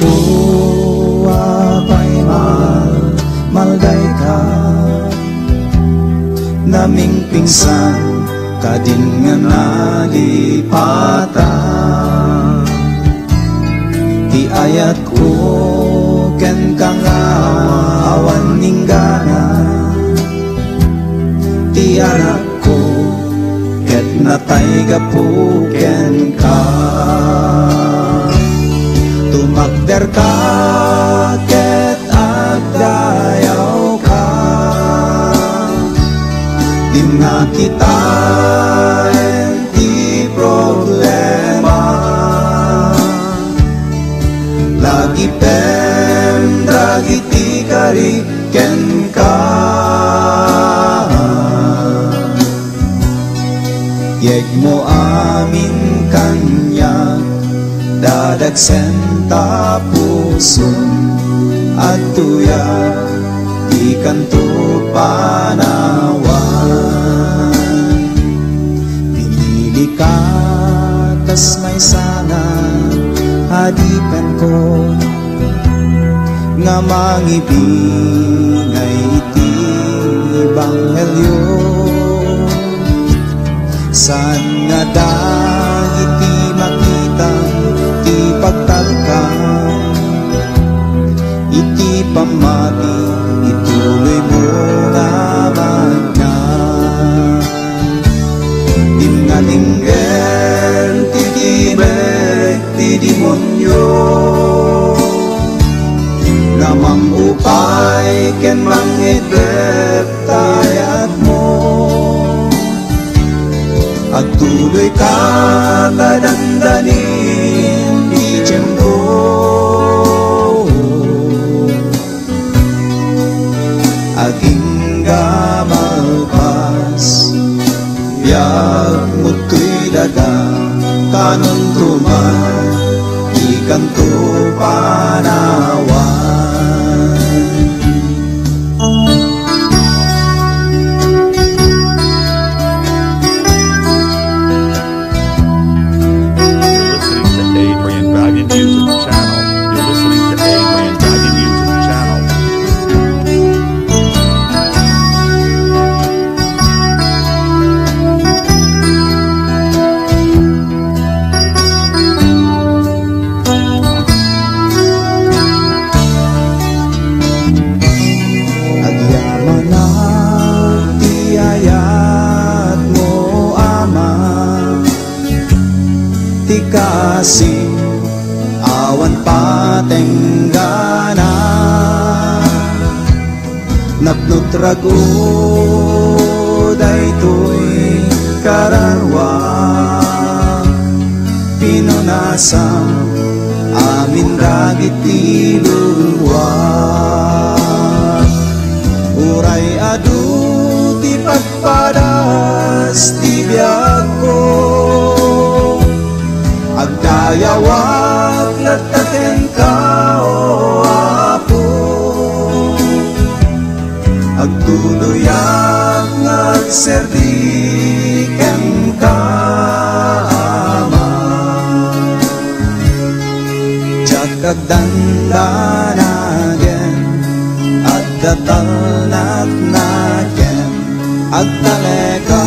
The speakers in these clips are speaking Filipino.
ko apay malday ka, naming pingsan kadin nga nalipatan. Di ayat ko ken kang awan ninggana, ti anak ko ket natay gapuken ka. Tumakder ka ket agdayaw ka, di na kita enti problema. Lagi pem dagiti kariken ka, yeg mo amin kanya dadagsen ta puson at tuya di kanto panawan. Pinili ka tas may sana hadipen ko nga mangibingay iti Ebanghelyo. San nga dagiti makita ti pagtalkan, iti pamati ituloy mo naman na. Dingalinggen ti tibek ti demonyo, lamang upay ken mangidrep tayat mo. At tuloy ka tadandanin di tiyempo, aging gamalpas biag muto'y daga kanon tuman di kanto panawan. Kasing awan patenggana, napnutrago daytoy kararwak, pinunasam amin ragit iluluwak. Uray adu ti pagpadas ti biag ko, agdayawak lataken ka o apo, agtuluyak ngagserdiken ka ama. Diyak agdandanagen at datalnak-naken, agtaleka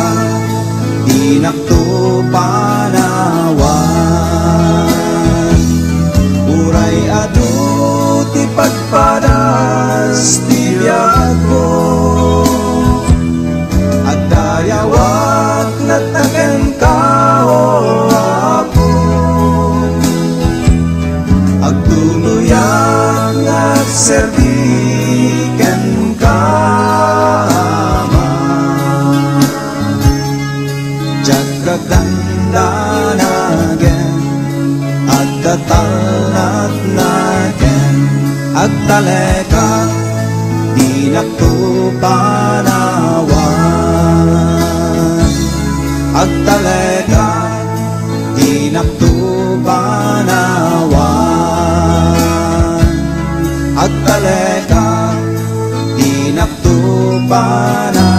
di nakto panawan. Uray adu ti pagpadas ti biag ko, agdayawak nataken ka o apo, agtuluyak ngagserdiken ka ama. Jagagdandanagen at datalnak-nagen, agtaleka di nakto panawan. Agtaleka di nakto panawan, agtaleka di nakto panawan.